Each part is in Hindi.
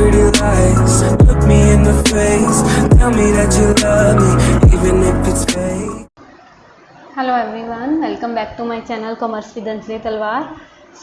pretty lies. Look me in the face, tell me that you love me, even if it's fake. Hello everyone, welcome back to my channel commerce with Anjali Talwar.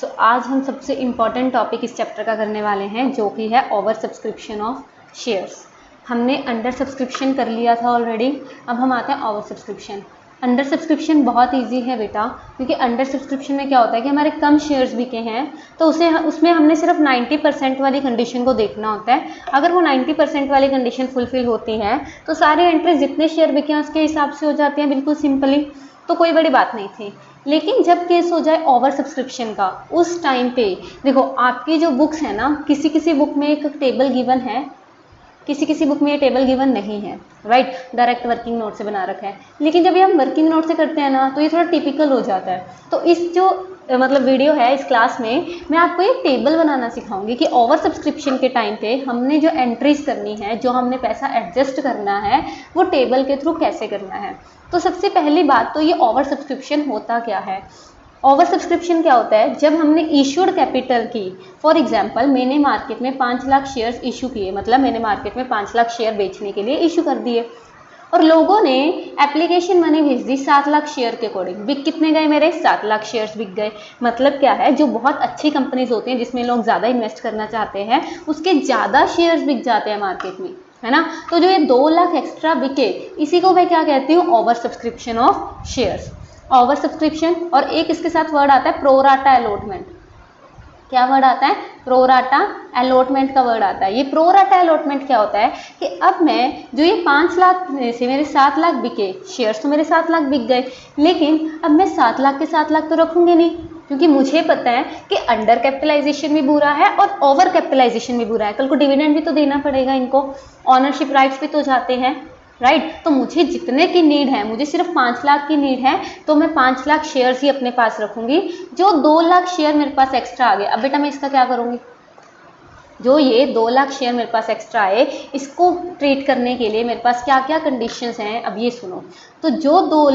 So आज हम सबसे इम्पॉर्टेंट टॉपिक इस चैप्टर का करने वाले हैं, जो कि है ओवर सब्सक्रिप्शन ऑफ शेयर्स। हमने अंडर सब्सक्रिप्शन कर लिया था ऑलरेडी, अब हम आते हैं ओवर सब्सक्रिप्शन। अंडर सब्सक्रिप्शन बहुत इजी है बेटा, क्योंकि अंडर सब्सक्रिप्शन में क्या होता है कि हमारे कम शेयर्स बिके हैं तो उसमें हमने सिर्फ 90% वाली कंडीशन को देखना होता है। अगर वो 90% वाली कंडीशन फुलफिल होती है तो सारी एंट्रीज जितने शेयर बिके हैं उसके हिसाब से हो जाती हैं, बिल्कुल सिंपली, तो कोई बड़ी बात नहीं थी। लेकिन जब केस हो जाए ओवर सब्सक्रिप्शन का, उस टाइम पे देखो आपकी जो बुक्स है ना, किसी किसी बुक में एक टेबल गिवन है, किसी किसी बुक में ये टेबल गिवन नहीं है, राइट, डायरेक्ट वर्किंग नोट से बना रखा है। लेकिन जब ये हम वर्किंग नोट से करते हैं ना तो ये थोड़ा टिपिकल हो जाता है। तो इस जो मतलब वीडियो है, इस क्लास में मैं आपको एक टेबल बनाना सिखाऊंगी कि ओवर सब्सक्रिप्शन के टाइम पे हमने जो एंट्रीज करनी है, जो हमने पैसा एडजस्ट करना है, वो टेबल के थ्रू कैसे करना है। तो सबसे पहली बात तो ये ओवर सब्सक्रिप्शन होता क्या है। ओवर सब्सक्रिप्शन क्या होता है, जब हमने इशूड कैपिटल की, फॉर एग्जांपल मैंने मार्केट में 5 लाख शेयर्स इशू किए, मतलब मैंने मार्केट में 5 लाख शेयर बेचने के लिए इशू कर दिए और लोगों ने एप्लीकेशन मनी भेज दी 7 लाख शेयर के अकॉर्डिंग। बिक कितने गए मेरे? 7 लाख शेयर्स बिक गए। मतलब क्या है, जो बहुत अच्छी कंपनीज होती हैं जिसमें लोग ज़्यादा इन्वेस्ट करना चाहते हैं, उसके ज़्यादा शेयर्स बिक जाते हैं मार्केट में, है ना। तो जो ये 2 लाख एक्स्ट्रा बिके, इसी को मैं क्या कहती हूँ, over subscription of shares. Over subscription, और एक इसके साथ वर्ड आता है प्रोराटा अलॉटमेंट। क्या वर्ड आता है? प्रोराटा अलॉटमेंट का वर्ड आता है। ये प्रोराटा अलॉटमेंट क्या होता है कि अब मैं जो ये 5 लाख में से मेरे 7 लाख बिके शेयर्स, तो मेरे 7 लाख बिक गए, लेकिन अब मैं 7 लाख के 7 लाख तो रखूंगी नहीं, क्योंकि मुझे पता है कि अंडर कैपिटलाइजेशन भी बुरा है और ओवर कैपिटलाइजेशन भी बुरा है। कल को डिविडेंड भी तो देना पड़ेगा इनको, ऑनरशिप राइट्स भी तो जाते हैं, राइट। तो मुझे जितने की नीड है, मुझे सिर्फ 5 लाख की नीड है, तो मैं 5 लाख शेयर्स ही अपने पास रखूंगी। जो 2 लाख शेयर मेरे पास एक्स्ट्रा आ गए, अब बेटा मैं इसका क्या करूंगी, जो ये 2 लाख शेयर मेरे पास एक्स्ट्रा आए, इसको ट्रीट करने के लिए मेरे पास क्या क्या कंडीशंस हैं, अब ये सुनो। तो जो 2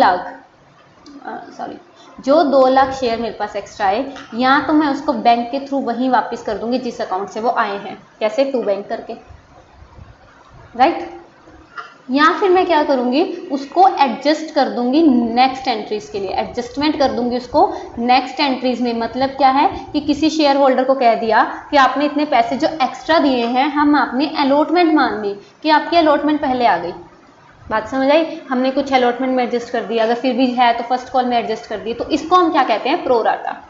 लाख शेयर मेरे पास एक्स्ट्रा आए, या तो मैं उसको बैंक के थ्रू वहीं वापस कर दूंगी जिस अकाउंट से वो आए हैं। कैसे? टू बैंक करके, राइट। या फिर मैं क्या करूंगी, उसको एडजस्ट कर दूंगी नेक्स्ट एंट्रीज के लिए, एडजस्टमेंट कर दूंगी उसको नेक्स्ट एंट्रीज में। मतलब क्या है कि किसी शेयर होल्डर को कह दिया कि आपने इतने पैसे जो एक्स्ट्रा दिए हैं, हम आपने अलॉटमेंट मान ली कि आपकी अलॉटमेंट पहले आ गई। बात समझ आई? हमने कुछ अलॉटमेंट में एडजस्ट कर दिया, अगर फिर भी है तो फर्स्ट कॉल में एडजस्ट कर दिए, तो इसको हम क्या कहते हैं, प्रोराटा।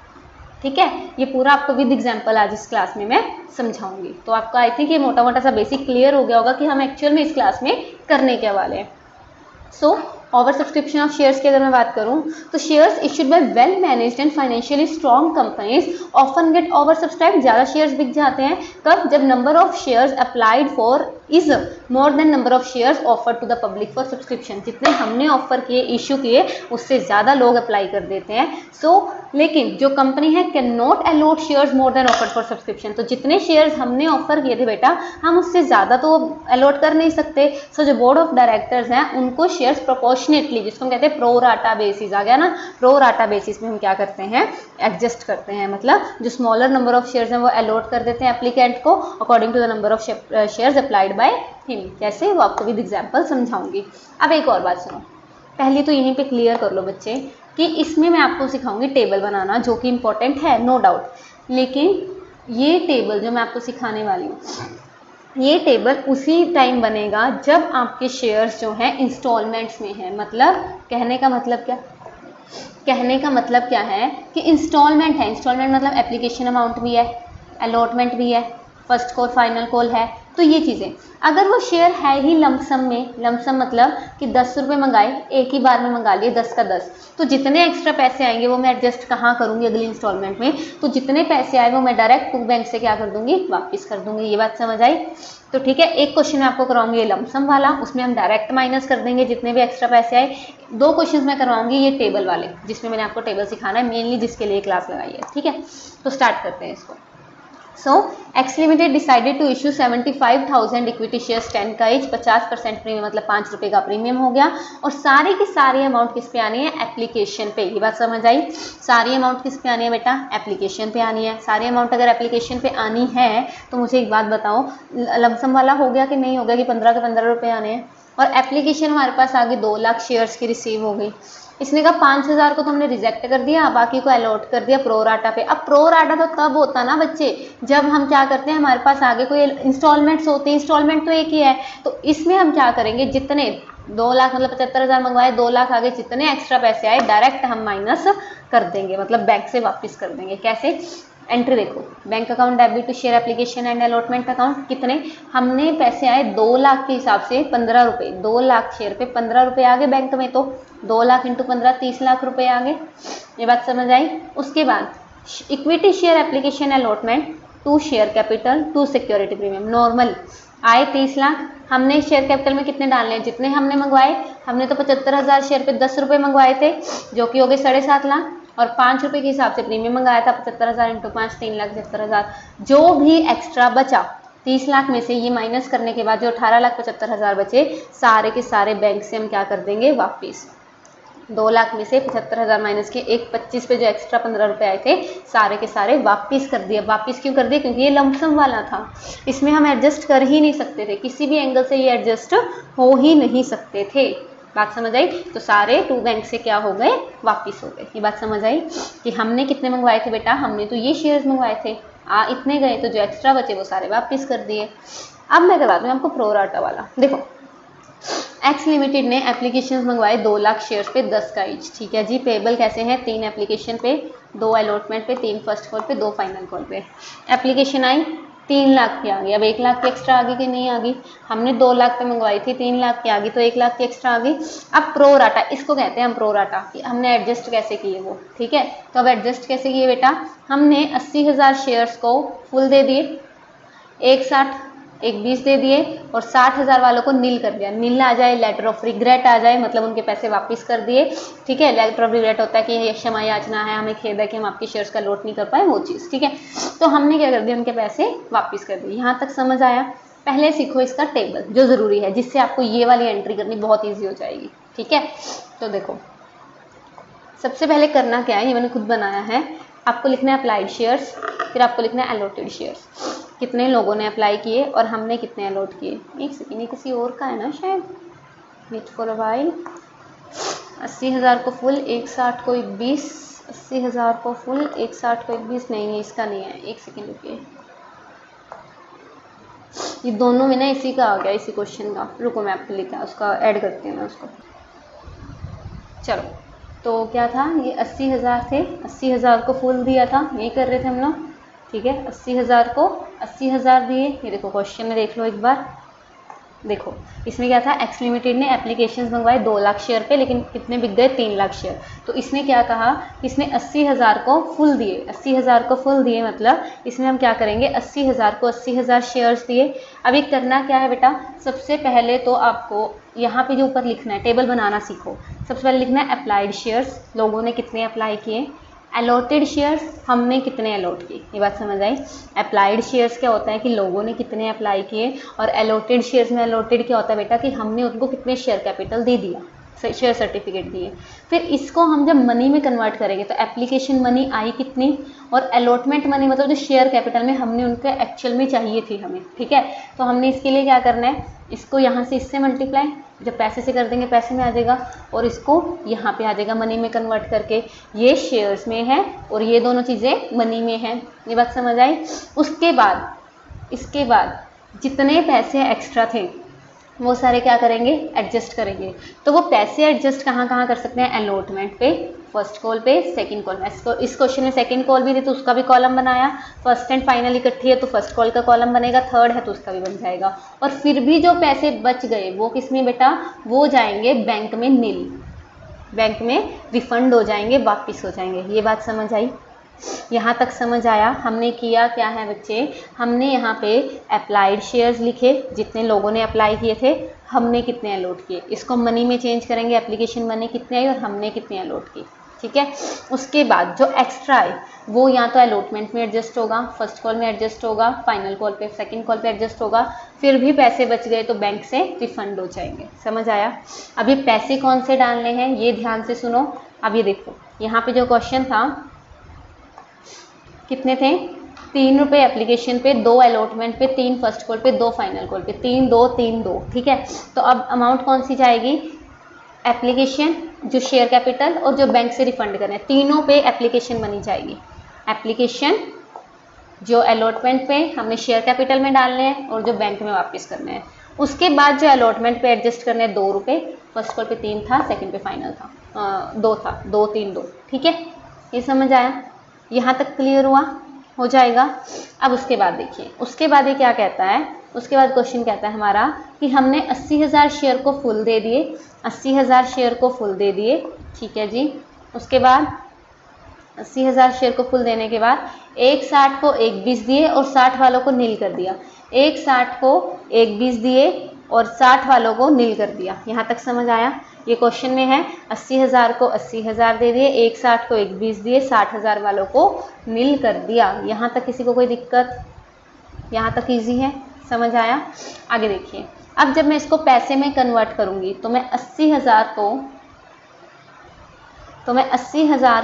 ठीक है, ये पूरा आपको विद एग्जांपल आज इस क्लास में मैं समझाऊंगी। तो आपका आई थिंक ये मोटा मोटा सा बेसिक क्लियर हो गया होगा कि हम एक्चुअल में इस क्लास में करने के वाले हैं। So over subscription of shares की अगर मैं बात करूं, तो shares issued by well managed and financially strong companies often get over subscribe. ज़्यादा शेयर्स बिक जाते हैं कब? जब number of shares applied for is more than number of shares offer to the public for subscription. जितने हमने ऑफर किए, इशू किए, उससे ज़्यादा लोग अप्लाई कर देते हैं। लेकिन जो कंपनी है can not allot shares more than offer for subscription. तो जितने शेयर्स हमने ऑफर किए थे बेटा, हम उससे ज़्यादा तो अलॉट कर नहीं सकते। सो जो बोर्ड ऑफ डायरेक्टर्स हैं, उनको शेयर्स प्रोपोर्शनेटली, जिसको हम कहते हैं प्रोराटा बेसिस, आ गया ना, प्रोराटा बेसिस में हम क्या करते हैं, एडजस्ट करते हैं। मतलब जो स्मॉलर नंबर ऑफ शेयर्स हैं वो अलॉट कर देते हैं एप्लीकेंट को according to the number of shares applied by him. कैसे, वो आपको विद एग्जांपल समझाऊंगी। अब एक और बात सुनो, पहले तो यहीं पे क्लियर कर लो बच्चे कि इसमें मैं आपको सिखाऊंगी टेबल बनाना, जो कि इंपॉर्टेंट है, नो डाउट। लेकिन ये टेबल जो मैं आपको सिखाने वाली हूँ, ये टेबल उसी टाइम बनेगा जब आपके शेयर्स जो हैं इंस्टॉलमेंट्स में हैं। मतलब कहने का मतलब क्या है कि इंस्टॉलमेंट है। इंस्टॉलमेंट मतलब एप्लीकेशन अमाउंट भी है, अलॉटमेंट भी है, फर्स्ट कॉल फाइनल कॉल है। तो ये चीज़ें, अगर वो शेयर है ही लमसम में, लमसम मतलब कि 10 रुपये मंगाए, एक ही बार में मंगा लिए 10 का 10, तो जितने एक्स्ट्रा पैसे आएंगे वो मैं एडजस्ट कहाँ करूँगी, अगली इंस्टॉलमेंट में। तो जितने पैसे आए वो मैं डायरेक्ट टू बैंक से क्या कर दूंगी, वापस कर दूंगी। ये बात समझ आई? तो ठीक है, एक क्वेश्चन मैं आपको करवाऊंगी ये लमसम वाला, उसमें हम डायरेक्ट माइनस कर देंगे जितने भी एक्स्ट्रा पैसे आए। 2 क्वेश्चन मैं करवाऊंगी ये टेबल वाले, जिसमें मैंने आपको टेबल सिखाना है, मेनली जिसके लिए क्लास लगाई है। ठीक है, तो स्टार्ट करते हैं इसको। So X limited decided to issue 75,000 equity shares 10 का ईच, 50% प्रीमियम मतलब 5 रुपये का प्रीमियम हो गया। और सारी की सारी अमाउंट किस पे आनी है? एप्लीकेशन पे। ये बात समझ आई? सारी अमाउंट किस पे आनी है बेटा? एप्लीकेशन पे आनी है। सारी अमाउंट अगर एप्लीकेशन पे आनी है तो मुझे एक बात बताओ, लमसम वाला हो गया कि नहीं हो गया कि 15 के 15 रुपये आने हैं? और एप्लीकेशन हमारे पास आगे 2 लाख शेयर्स की रिसीव हो गई। इसने कहा 5,000 को तो हमने रिजेक्ट कर दिया, बाकी को अलॉट कर दिया प्रो राटा पे। अब प्रो राटा तो तब होता ना बच्चे जब हम क्या करते हैं, हमारे पास आगे कोई इंस्टॉलमेंट्स होते हैं, इंस्टॉलमेंट तो एक ही है। तो इसमें हम क्या करेंगे, जितने 2 लाख मतलब 75,000 मंगवाए, 2 लाख आगे जितने एक्स्ट्रा पैसे आए डायरेक्ट हम माइनस कर देंगे, मतलब बैंक से वापस कर देंगे। कैसे? एंट्री देखो, bank account debit to share application and allotment account. कितने हमने पैसे आए? 2 लाख के हिसाब से 15 रुपये, 2 लाख शेयर पे 15 रुपये आ गए बैंक में, तो 2 लाख इंटू 15 30 लाख रुपए आ गए। ये बात समझ आई? उसके बाद equity share application allotment to share capital to security premium. Normal आए 30 लाख, हमने शेयर कैपिटल में कितने डालने हैं? जितने हमने मंगवाए। हमने तो 75,000 शेयर पे 10 रुपये मंगवाए थे, जो कि हो गए 7.5 लाख, और 5 रुपये के हिसाब से प्रीमियम मंगाया था। 75,000 इंटू 5 3,75,000। जो भी एक्स्ट्रा बचा 30 लाख में से, ये माइनस करने के बाद जो 18,75,000 बचे, सारे के सारे बैंक से हम क्या कर देंगे? वापिस। 2 लाख में से 75,000 माइनस के 1,25 पे जो एक्स्ट्रा 15 रुपये आए थे, सारे के सारे वापिस कर दिए। वापिस क्यों कर दिए? क्योंकि ये लमसम वाला था, इसमें हम एडजस्ट कर ही नहीं सकते थे, किसी भी एंगल से ये एडजस्ट हो ही नहीं सकते थे। बात समझ आई? तो सारे 2 बैंक से क्या हो गए? वापिस हो गए। ये बात समझ आई कि हमने कितने मंगवाए थे बेटा? हमने तो ये शेयर्स मंगवाए थे, इतने गए, तो जो एक्स्ट्रा बचे वो सारे वापिस कर दिए। अब मैं करवाती हूँ आपको प्रो राटा वाला। देखो, एक्स लिमिटेड ने एप्लीकेशंस मंगवाए 2 लाख शेयर्स पे 10 का ईच। ठीक है जी। पेबल कैसे हैं? 3 एप्लीकेशन पे, 2 अलॉटमेंट पे, 3 फर्स्ट कॉल पे, 2 फाइनल कॉल पे। एप्लीकेशन आई 3 लाख की आ गई। अब 1 लाख की एक्स्ट्रा आ गई कि नहीं आ गई? हमने 2 लाख पे मंगवाई थी, 3 लाख की आ गई, तो 1 लाख की एक्स्ट्रा आ गई। अब प्रो राटा, इसको कहते हैं हम प्रो राटा, कि हमने एडजस्ट कैसे किए वो। ठीक है, तो अब एडजस्ट कैसे किए बेटा? हमने 80,000 शेयर्स को फुल दे दिए, एक 60, एक 20 दे दिए, और 60,000 वालों को नील कर दिया। नील आ जाए, लेटर ऑफ रिग्रेट आ जाए, मतलब उनके पैसे वापस कर दिए। ठीक है, लेटर ऑफ रिग्रेट होता है कि ये क्षमा याचना है, हमें खेद है कि हम आपकी शेयर्स का लॉट नहीं कर पाए, वो चीज़। ठीक है, तो हमने क्या कर दिया? उनके पैसे वापस कर दिए। यहाँ तक समझ आया? पहले सीखो इसका टेबल, जो ज़रूरी है, जिससे आपको ये वाली एंट्री करनी बहुत ईजी हो जाएगी। ठीक है, तो देखो सबसे पहले करना क्या है, ये मैंने खुद बनाया है। आपको लिखना है अप्लाइड शेयर्स, फिर आपको लिखना है अलॉटेड शेयर्स। कितने लोगों ने अप्लाई किए और हमने कितने अलॉट किए। एक सेकेंड, ये किसी और का है ना शायद, वेट फॉर अ व्हाइल। 80,000 को फुल, 160 को 20, 80,000 को फुल, 160 को 20, नहीं इसका नहीं है। एक सेकेंड रुकिए, ये दोनों में ना इसी का आ गया, इसी क्वेश्चन का। रुको मैं आपको लिखा उसका ऐड करती हूँ मैं उसको। चलो, तो क्या था, ये 80,000 थे, 80,000 को फुल दिया था, यही कर रहे थे हम लोग। ठीक है, 80,000 को 80,000 दिए। ये देखो क्वेश्चन में देख लो एक बार। देखो इसमें क्या था, एक्स लिमिटेड ने एप्लीकेशंस मंगवाए 2 लाख शेयर पे, लेकिन कितने बिक गए? 3 लाख शेयर। तो इसने क्या कहा, इसने 80,000 को फुल दिए। 80,000 को फुल दिए मतलब इसमें हम क्या करेंगे, 80,000 को 80,000 शेयर्स दिए। अभी करना क्या है बेटा, सबसे पहले तो आपको यहाँ पे जो ऊपर लिखना है, टेबल बनाना सीखो। सबसे पहले लिखना है अप्लाइड शेयर्स, लोगों ने कितने अप्लाई किए। अलॉटेड शेयर्स, हमने कितने अलॉट किए। ये बात समझ आई? अप्लाइड शेयर्स क्या होता है कि लोगों ने कितने अप्लाई किए, और अलॉटेड शेयर्स में अलॉटेड क्या होता है बेटा कि हमने उनको कितने शेयर कैपिटल दे दिया, शेयर सर्टिफिकेट दिए। फिर इसको हम जब मनी में कन्वर्ट करेंगे तो एप्लीकेशन मनी आई कितनी, और अलॉटमेंट मनी मतलब जो शेयर कैपिटल में हमने उनके एक्चुअल में चाहिए थी हमें। ठीक है, तो हमने इसके लिए क्या करना है, इसको यहाँ से इससे मल्टीप्लाई, जब पैसे से कर देंगे पैसे में आ जाएगा, और इसको यहाँ पे आ जाएगा मनी में कन्वर्ट करके। ये शेयर्स में है और ये दोनों चीज़ें मनी में है। ये बात समझ आई? इसके बाद जितने पैसे एक्स्ट्रा थे वो सारे क्या करेंगे, एडजस्ट करेंगे। तो वो पैसे एडजस्ट कहाँ कहाँ कर सकते हैं, अलॉटमेंट पे, फर्स्ट कॉल पे, सेकंड कॉल में। इस क्वेश्चन में सेकंड कॉल भी थी तो उसका भी कॉलम बनाया, फर्स्ट एंड फाइनल इकट्ठी है तो फर्स्ट कॉल का कॉलम बनेगा, थर्ड है तो उसका भी बन जाएगा। और फिर भी जो पैसे बच गए वो किस में बेटा, वो जाएंगे बैंक में नील, बैंक में रिफंड हो जाएंगे, वापिस हो जाएंगे। ये बात समझ आई? यहाँ तक समझ आया? हमने किया क्या है बच्चे, हमने यहाँ पे अप्लाइड शेयर्स लिखे, जितने लोगों ने अप्लाई किए थे, हमने कितने अलॉट किए। इसको मनी में चेंज करेंगे, एप्लीकेशन मनी कितने आई और हमने कितने अलॉट की। ठीक है। उसके बाद जो एक्स्ट्रा है वो या तो अलॉटमेंट में एडजस्ट होगा, फर्स्ट कॉल में एडजस्ट होगा, फाइनल कॉल पे, सेकंड कॉल पे एडजस्ट होगा, फिर भी पैसे बच गए तो बैंक से रिफंड हो जाएंगे। समझ आया? अब ये पैसे कौन से डालने हैं ये ध्यान से सुनो। अब ये देखो यहाँ पे जो क्वेश्चन था कितने थे, 3 रुपये एप्लीकेशन पे, 2 अलॉटमेंट पे, 3 फर्स्ट कॉल पे, 2 फाइनल कॉल पे, 3 2 3 2, ठीक है। तो अब अमाउंट कौन सी जाएगी, एप्लीकेशन, जो शेयर कैपिटल और जो बैंक से रिफंड करना है, तीनों पे एप्लीकेशन बनी जाएगी। एप्लीकेशन जो अलॉटमेंट पे हमने शेयर कैपिटल में डालने हैं और जो बैंक में वापस करने हैं। उसके बाद जो अलॉटमेंट पे एडजस्ट करने हैं 2 रुपये, फर्स्ट कॉल पे 3 था, सेकंड पे फाइनल था 2 था, 2 3 2, ठीक है। ये समझ आया? यहाँ तक क्लियर हुआ? हो जाएगा। अब उसके बाद देखिए, उसके बाद ये क्या कहता है, उसके बाद क्वेश्चन कहता है हमारा कि हमने 80,000 शेयर को फुल दे दिए, 80,000 शेयर को फुल दे दिए, ठीक है जी। उसके बाद 80,000 शेयर को फुल देने के बाद एक 60 को एक 20 दिए और 60 वालों को नील कर दिया, एक 60 को एक 20 दिए और 60 वालों को नील कर दिया। यहाँ तक समझ आया? ये क्वेश्चन में है 80,000 को 80,000 दे दिए, एक 60 को एक 20 दिए, 60,000 वालों को नील कर दिया। यहाँ तक किसी को कोई दिक्कत? यहाँ तक इजी है? समझ आया? आगे देखिए, अब जब मैं इसको पैसे में कन्वर्ट करूँगी तो मैं 80,000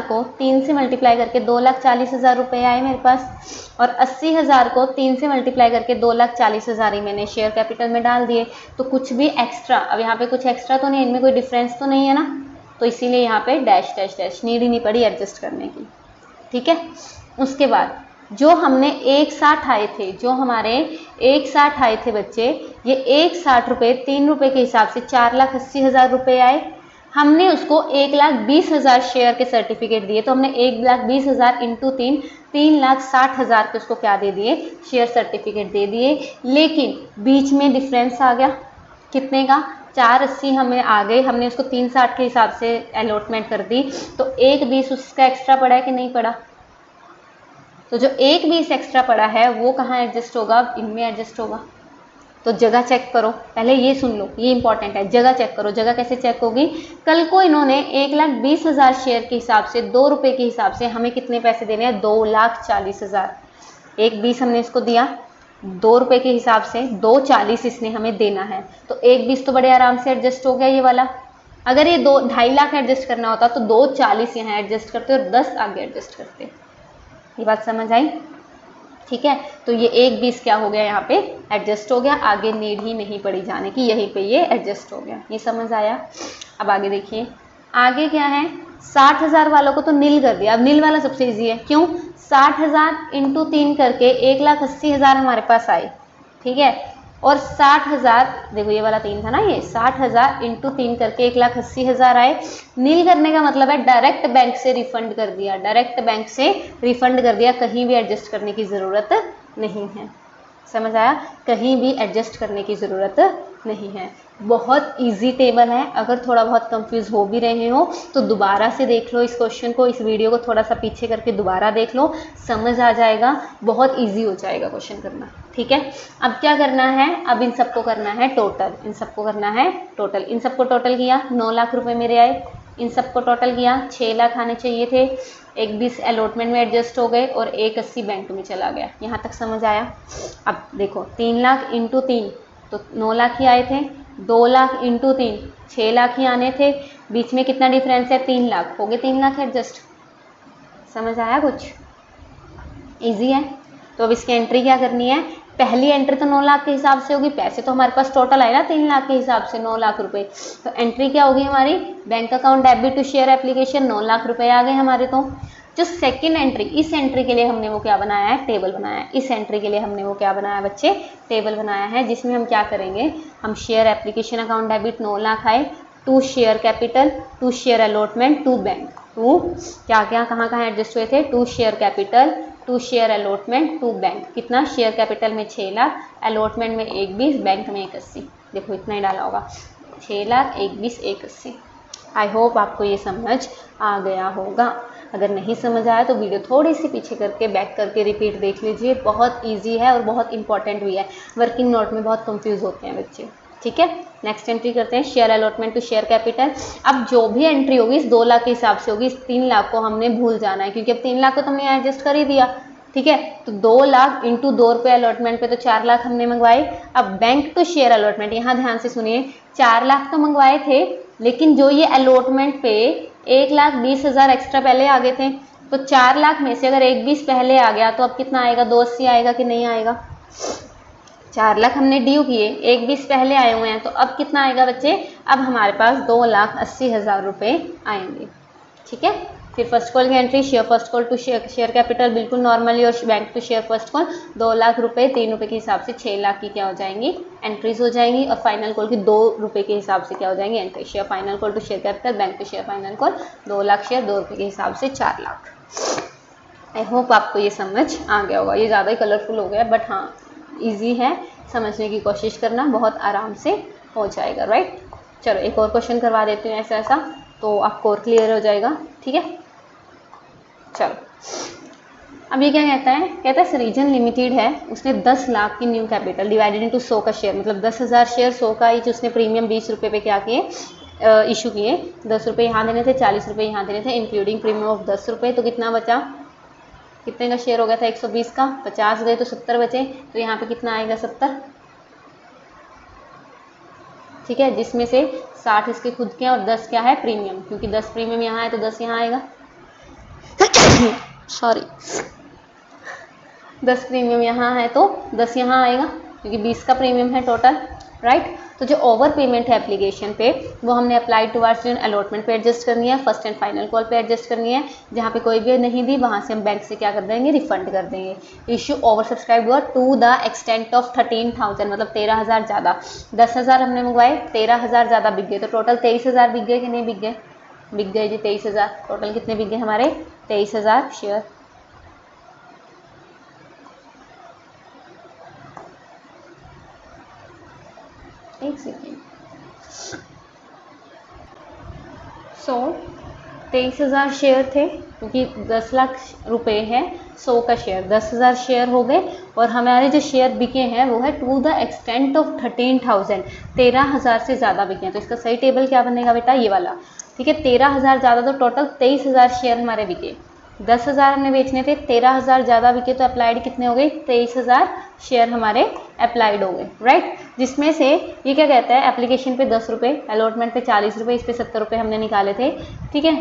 को 3 से मल्टीप्लाई करके 2,40,000 रुपये आए मेरे पास, और 80,000 को 3 से मल्टीप्लाई करके 2,40,000 ही मैंने शेयर कैपिटल में डाल दिए। तो कुछ भी एक्स्ट्रा, अब यहाँ पे कुछ एक्स्ट्रा तो नहीं, इनमें कोई डिफरेंस तो नहीं है ना, तो इसीलिए यहाँ पे डैश डैश डैश, नीड ही नहीं पड़ी एडजस्ट करने की, ठीक है। उसके बाद जो हमने 1,60 आए थे, जो हमारे 1,60 आए थे बच्चे, ये 1,60 रुपये 3 रुपये के हिसाब से 4,80,000 रुपये आए। हमने उसको 1,20,000 शेयर के सर्टिफिकेट दिए, तो हमने 1,20,000 इंटू 3, 3,60,000 के उसको क्या दे दिए, शेयर सर्टिफिकेट दे दिए। लेकिन बीच में डिफरेंस आ गया, कितने का, 480 हमें आ गए, हमने उसको 360 के हिसाब से अलॉटमेंट कर दी, तो 1,20 उसका एक्स्ट्रा पड़ा है कि नहीं पड़ा? तो जो 1,20 एक्स्ट्रा पड़ा है वो कहाँ एडजस्ट होगा, इनमें एडजस्ट होगा। तो जगह चेक करो, पहले ये सुन लो, ये इंपॉर्टेंट है, जगह चेक करो। जगह कैसे चेक होगी, कल को इन्होंने 1,20,000 शेयर के हिसाब से 2 रुपये के हिसाब से हमें कितने पैसे देने हैं, 2,40,000। 1,20 हमने इसको दिया, 2 रुपये के हिसाब से 2,40 इसने हमें देना है, तो 1,20 तो बड़े आराम से एडजस्ट हो गया ये वाला। अगर ये 2.5 लाख एडजस्ट करना होता तो 2,40 यहाँ एडजस्ट करते और 10 आगे एडजस्ट करते। ये बात समझ आई? ठीक है, तो ये 1,20 क्या हो गया, यहाँ पे एडजस्ट हो गया, आगे नीड ही नहीं पड़ी जाने की, यहीं पे ये एडजस्ट हो गया। ये समझ आया? अब आगे देखिए, आगे क्या है, 60,000 वालों को तो नील कर दिया। अब नील वाला सबसे इजी है, क्यों, 60,000 इंटू 3 करके 1,80,000 हमारे पास आए, ठीक है, और 60,000, देखो ये वाला 3 था ना, ये 60,000 इंटू 3 करके 1,80,000 आए। नील करने का मतलब है डायरेक्ट बैंक से रिफंड कर दिया, डायरेक्ट बैंक से रिफंड कर दिया, कहीं भी एडजस्ट करने की ज़रूरत नहीं है। समझ आया? कहीं भी एडजस्ट करने की ज़रूरत नहीं है। बहुत इजी टेबल है, अगर थोड़ा बहुत कंफ्यूज हो भी रहे हो तो दोबारा से देख लो इस क्वेश्चन को, इस वीडियो को थोड़ा सा पीछे करके दोबारा देख लो, समझ आ जाएगा, बहुत इजी हो जाएगा क्वेश्चन करना, ठीक है। अब क्या करना है, अब इन सबको करना है टोटल, इन सबको करना है टोटल। इन सबको टोटल किया, 9 लाख रुपए मेरे आए, इन सबको टोटल किया, 6 लाख आने चाहिए थे, 1,20 अलॉटमेंट में एडजस्ट हो गए और 1,80 बैंक में चला गया। यहाँ तक समझ आया? अब देखो 3 लाख इंटू 3 तो 9 लाख ही आए थे, 2 लाख इंटू 3 6 लाख ही आने थे, बीच में कितना डिफरेंस है, 3 लाख, हो गए 3 लाख एडजस्ट। समझ आया? कुछ इजी है। तो अब इसकी एंट्री क्या करनी है, पहली एंट्री तो 9 लाख के हिसाब से होगी, पैसे तो हमारे पास टोटल आए ना 3 लाख के हिसाब से, 9 लाख रुपए, तो एंट्री क्या होगी हमारी, bank account debit to share application, 9 lakh रुपए आ गए हमारे। तो जो सेकंड एंट्री, इस एंट्री के लिए हमने वो क्या बनाया है, टेबल बनाया है। इस एंट्री के लिए हमने वो क्या बनाया बच्चे, टेबल बनाया है, जिसमें हम क्या करेंगे, हम share application account debit 9 lakh आए, to share capital, to share allotment, to bank, to क्या क्या कहाँ कहाँ एडजस्ट हुए थे, to share capital, to share allotment, to bank. कितना, शेयर कैपिटल में 6 लाख, अलॉटमेंट में 1,20, बैंक में 1,80। देखो इतना ही डाला होगा, 6 लाख 1,20 1,80। आई होप आपको ये समझ आ गया होगा। अगर नहीं समझ आया तो वीडियो थोड़ी सी पीछे करके बैक करके रिपीट देख लीजिए, बहुत इजी है और बहुत इंपॉर्टेंट भी है। वर्किंग नोट में बहुत कंफ्यूज होते हैं बच्चे। ठीक है। नेक्स्ट एंट्री करते हैं, share allotment to share capital. अब जो भी एंट्री होगी इस 2 लाख के हिसाब से होगी, इस 3 लाख को हमने भूल जाना है क्योंकि अब 3 लाख को तो हमने एडजस्ट कर ही दिया, ठीक है। तो 2 लाख इंटू 2 रुपये अलॉटमेंट पे तो 4 लाख हमने मंगवाए। अब बैंक टू शेयर अलॉटमेंट, यहाँ ध्यान से सुनिए, 4 लाख तो मंगवाए थे, लेकिन जो ये अलॉटमेंट पे 1,20,000 एक्स्ट्रा पहले आ गए थे, तो 4 लाख में से अगर 1,20 पहले आ गया तो अब कितना आएगा, 280 आएगा कि नहीं आएगा। 4 लाख हमने ड्यू किए, 1,20 पहले आए हुए हैं, तो अब कितना आएगा बच्चे, अब हमारे पास 2,80,000 रुपये आएंगे, ठीक है। फिर फर्स्ट कॉल की entry, share first call to share capital बिल्कुल नॉर्मली, और bank to share first call 2 lakh रुपये, 3 रुपये के हिसाब से 6 लाख की क्या हो जाएंगी, एंट्रीज हो जाएंगी। और फाइनल कॉल की 2 रुपये के हिसाब से क्या हो जाएंगी, entry. Share final call to share capital, bank to share final call 2 lakh share, 2 रुपये के हिसाब से 4 लाख। आई होप आपको ये समझ आ गया होगा। ये ज़्यादा ही कलरफुल हो गया, बट हाँ ईजी है, समझने की कोशिश करना, बहुत आराम से हो जाएगा, राइट। चलो एक और क्वेश्चन करवा देती हूँ ऐसा तो आपको और क्लियर हो जाएगा, ठीक है। चलो अब ये क्या कहता है, कहता है सरीजन लिमिटेड है, उसने 10 लाख की न्यू कैपिटल डिवाइडेड इनटू 100 का शेयर, मतलब 10,000 शेयर, 100 का ईच उसने प्रीमियम 20 रुपये पे क्या किए, इशू किए। 10 रुपये यहाँ देने थे, 40 रुपये यहाँ देने थे, इंक्लूडिंग प्रीमियम ऑफ 10 रुपये। तो कितना बचा, कितने का शेयर हो गया था, 120 का, 50 गए तो 70 बचे, तो यहाँ पे कितना आएगा, 70, ठीक है। जिसमें से 60 इसके खुद के हैं और 10 क्या है, प्रीमियम, क्योंकि 10 प्रीमियम यहाँ है तो 10 यहाँ आएगा सॉरी 10 प्रीमियम यहाँ है तो 10 यहाँ आएगा, क्योंकि 20 का प्रीमियम है टोटल, राइट। तो जो ओवर पेमेंट है एप्लीकेशन पे, वो हमने अप्लाई टुवर्ड्स अलॉटमेंट पे एडजस्ट करनी है, फर्स्ट एंड फाइनल कॉल पे एडजस्ट करनी है। जहाँ पे कोई भी नहीं दी वहाँ से हम बैंक से क्या कर देंगे, रिफंड कर देंगे। इशू ओवर सब्सक्राइब हुआ टू द एक्सटेंट ऑफ 13,000, मतलब 13,000 ज़्यादा। 10,000 हमने मंगवाए, 13,000 ज़्यादा बिक गए, तो टोटल 23,000 बिक गए कि नहीं बिक गए, बिक गए जी 23,000। टोटल कितने बिक गए हमारे, 23,000 शेयर। एक सेकेंड। 23,000 शेयर थे, क्योंकि 10 लाख रुपए है, 100 का शेयर, 10,000 शेयर हो गए। और हमारे जो शेयर बिके हैं वो है टू द एक्सटेंट ऑफ 13,000, 13,000 से ज़्यादा बिके हैं। तो इसका सही टेबल क्या बनेगा बेटा, ये वाला, ठीक है। 13,000 ज़्यादा, तो टोटल 23,000 शेयर हमारे बिके। 10,000 हमने बेचने थे, 13,000 ज़्यादा बिके, तो अप्लाइड कितने हो गए, 23,000 शेयर हमारे अप्लाइड हो गए, राइट। जिसमें से ये क्या कहता है, एप्लीकेशन पे 10 रुपये, अलॉटमेंट पे 40 रुपये, इस पे 70 रुपये हमने निकाले थे, ठीक है।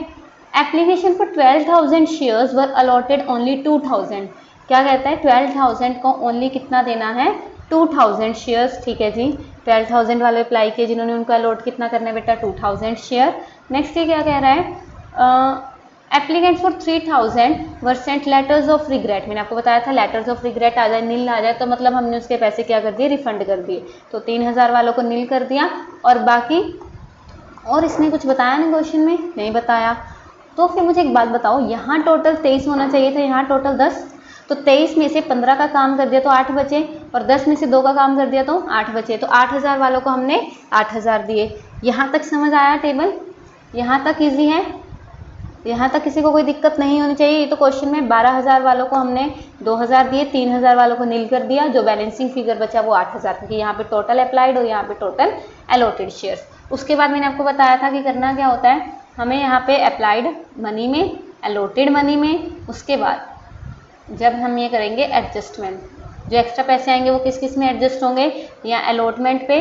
एप्लीकेशन पर 12,000 शेयर्स वर अलॉटेड ओनली 2,000। क्या कहता है, 12,000 को ओनली कितना देना है, 2,000 शेयर्स, ठीक है जी। 12,000 वाले अप्लाई किए जिन्होंने, उनको अलॉट कितना करना है बेटा, 2,000 शेयर। नेक्स्ट ये क्या कह रहा है, applicant for 3,000 were sent letters of regret. मैंने आपको बताया था लेटर्स ऑफ रिग्रेट आ जाए, नील आ जाए, तो मतलब हमने उसके पैसे क्या कर दिए, रिफंड कर दिए। तो 3,000 वालों को नील कर दिया, और बाकी, और इसने कुछ बताया नहीं क्वेश्चन में, नहीं बताया। तो फिर मुझे एक बात बताओ, यहाँ टोटल 23 होना चाहिए था, यहाँ टोटल 10, तो 23 में से 15 का काम कर दिया तो 8 बचे, और 10 में से 2 का काम कर दिया तो 8 बचे। तो 8,000 वालों को हमने 8,000 दिए। यहाँ तक समझ आया टेबल, यहाँ तक ईजी है, यहाँ तक किसी को कोई दिक्कत नहीं होनी चाहिए। ये तो क्वेश्चन में 12,000 वालों को हमने 2,000 दिए, 3,000 वालों को नील कर दिया, जो बैलेंसिंग फिगर बचा वो 8,000, क्योंकि यहाँ पे टोटल अप्लाइड और यहाँ पे टोटल अलॉटेड शेयर्स। उसके बाद मैंने आपको बताया था कि करना क्या होता है, हमें यहाँ पे अप्लाइड मनी में, अलॉटेड मनी में, उसके बाद जब हम ये करेंगे एडजस्टमेंट, जो एक्स्ट्रा पैसे आएंगे वो किस किस में एडजस्ट होंगे, या अलॉटमेंट पे,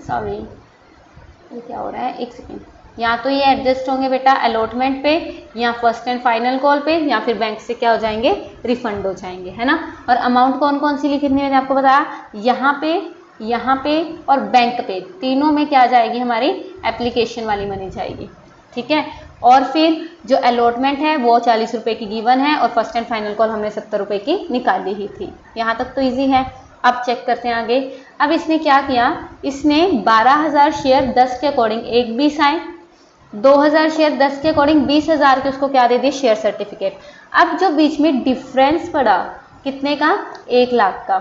सॉरी ये क्या हो रहा है, एक सेकेंड, या तो ये एडजस्ट होंगे बेटा अलॉटमेंट पे, या फर्स्ट एंड फाइनल कॉल पे, या फिर बैंक से क्या हो जाएंगे, रिफंड हो जाएंगे, है ना। और अमाउंट कौन कौन सी लिखनी है मैंने आपको बताया, यहाँ पे और बैंक पे, तीनों में क्या जाएगी, हमारी एप्लीकेशन वाली मनी जाएगी, ठीक है। और फिर जो अलॉटमेंट है वो 40 रुपये की गिवन है, और फर्स्ट एंड फाइनल कॉल हमने 70 रुपये की निकाली ही थी। यहाँ तक तो ईजी है। अब चेक करते हैं आगे। अब इसने क्या किया, इसने 12,000 शेयर 10 के अकॉर्डिंग 1,20 आए, 2,000 शेयर 10 के अकॉर्डिंग 20,000 के उसको क्या दे दिए, शेयर सर्टिफिकेट। अब जो बीच में डिफरेंस पड़ा कितने का, 1 लाख का,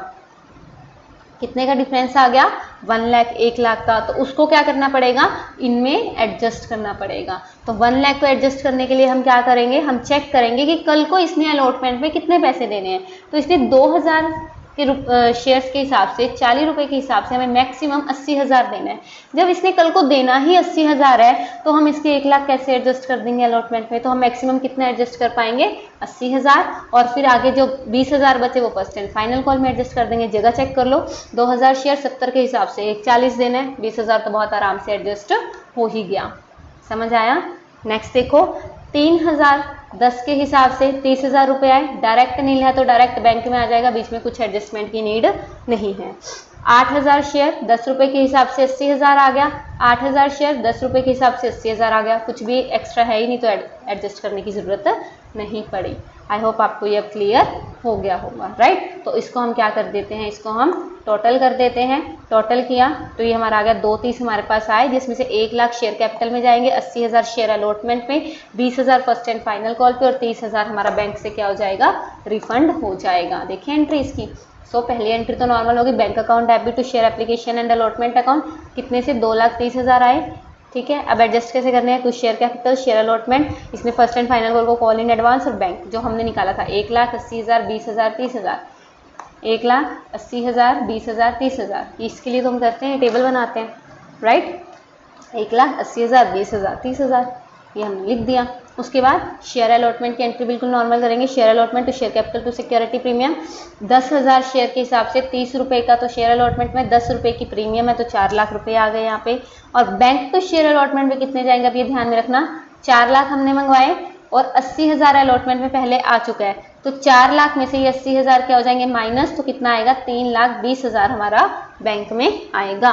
कितने का डिफरेंस आ गया, 1 लाख, 1 लाख का, तो उसको क्या करना पड़ेगा, इनमें एडजस्ट करना पड़ेगा। तो 1 लाख को एडजस्ट करने के लिए हम क्या करेंगे, हम चेक करेंगे कि कल को इसने अलॉटमेंट में कितने पैसे देने हैं। तो इसने 2,000 के शेयर्स के हिसाब से 40 रुपये के हिसाब से हमें मैक्सिमम 80,000 देना है। जब इसने कल को देना ही 80,000 है तो हम इसके 1 लाख कैसे एडजस्ट कर देंगे अलॉटमेंट में, तो हम मैक्सिमम कितना एडजस्ट कर पाएंगे 80,000, और फिर आगे जो 20,000 बचे वो फर्स्ट एंड फाइनल कॉल में एडजस्ट कर देंगे। जगह चेक कर लो, 2,000 शेयर 70 के हिसाब से 140 देना है, 20,000 तो बहुत आराम से एडजस्ट हो ही गया। समझ आया। नेक्स्ट देखो, 3,000 10 के हिसाब से 30,000 रुपये आए, डायरेक्ट नहीं लिया तो डायरेक्ट बैंक में आ जाएगा, बीच में कुछ एडजस्टमेंट की नीड नहीं है। 8,000 शेयर 10 रुपये के हिसाब से 80,000 आ गया, 8,000 शेयर 10 रुपये के हिसाब से 80,000 आ गया, कुछ भी एक्स्ट्रा है ही नहीं तो एडजस्ट करने की ज़रूरत नहीं पड़ी। आई होप आपको ये अब क्लियर हो गया होगा, राइट। तो इसको हम क्या कर देते हैं, इसको हम टोटल कर देते हैं। टोटल किया तो ये हमारा आ गया 230 हमारे पास आए, जिसमें से 1 लाख शेयर कैपिटल में जाएंगे, 80,000 शेयर अलॉटमेंट में, 20,000 फर्स्ट एंड फाइनल कॉल पे, और 30,000 हमारा बैंक से क्या हो जाएगा, रिफंड हो जाएगा। देखिए एंट्री इसकी। सो पहली एंट्री तो नॉर्मल होगी, bank account debit to share application and allotment account, कितने से 2,30,000 आए। ठीक है, अब एडजस्ट कैसे करने हैं, कुछ शेयर कैपिटल, शेयर अलॉटमेंट, इसमें फर्स्ट एंड फाइनल कॉल को कॉल इन एडवांस, और बैंक जो हमने निकाला था 1,80,000 20,000 30,000, 1,80,000 20,000 30,000, इसके लिए तो हम करते हैं टेबल बनाते हैं, राइट। 1,80,000 20,000 30,000 ये हमने लिख दिया। उसके बाद शेयर अलॉटमेंट की एंट्री बिल्कुल नॉर्मल करेंगे। Share allotment to share capital to security premium, 10,000 share के हिसाब से 30 रुपये का तो शेयर अलॉटमेंट में, 10 रुपये की प्रीमियम है तो 4 लाख रुपये आ गए यहाँ पे। और बैंक टू शेयर अलॉटमेंट में कितने जाएंगे, अब ये ध्यान में रखना, 4 लाख हमने मंगवाए और 80,000 अलॉटमेंट में पहले आ चुका है, तो 4 लाख में से ये 80,000 क्या हो जाएंगे माइनस, तो कितना आएगा 3,20,000 हमारा बैंक में आएगा,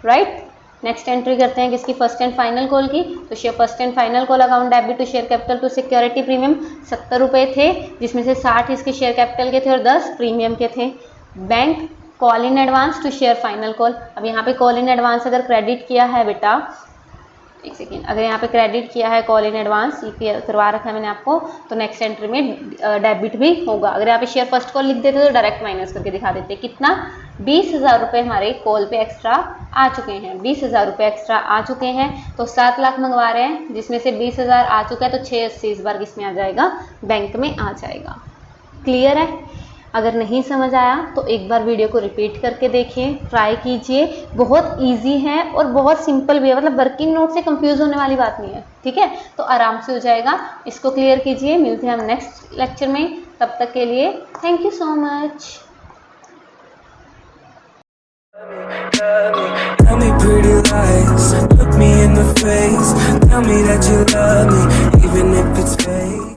राइट। नेक्स्ट एंट्री करते हैं किसकी, फर्स्ट एंड फाइनल कॉल की। तो share first and final call account debit to share capital to security premium, 70 रुपये थे, जिसमें से 60 इसके शेयर कैपिटल के थे और 10 प्रीमियम के थे। Bank call in advance to share final call, अब यहाँ पे कॉल इन एडवांस अगर क्रेडिट किया है बेटा, एक सेकेंड, अगर यहाँ पे क्रेडिट किया है कॉल इन एडवांस, ये करवा रखा है मैंने आपको, तो नेक्स्ट एंट्री में डेबिट भी होगा। अगर यहाँ पे शेयर फर्स्ट कॉल लिख देते तो डायरेक्ट माइनस करके दिखा देते। कितना, 20,000 रुपये हमारे कॉल पे एक्स्ट्रा आ चुके हैं, 20,000 रुपये एक्स्ट्रा आ चुके हैं, तो 7 लाख मंगवा रहे हैं, जिसमें से 20,000 आ चुका है तो 680 इस बार किसमें आ जाएगा, बैंक में आ जाएगा। क्लियर है। अगर नहीं समझ आया तो एक बार वीडियो को रिपीट करके देखिए, ट्राई कीजिए, बहुत इजी है और बहुत सिंपल भी है, मतलब वर्किंग नोट से कंफ्यूज होने वाली बात नहीं है, ठीक है। तो आराम से हो जाएगा, इसको क्लियर कीजिए। मिलते हैं हम नेक्स्ट लेक्चर में, तब तक के लिए thank you so much. Tell me pretty lies, look me in the face, tell me that you love me, even if it's fake.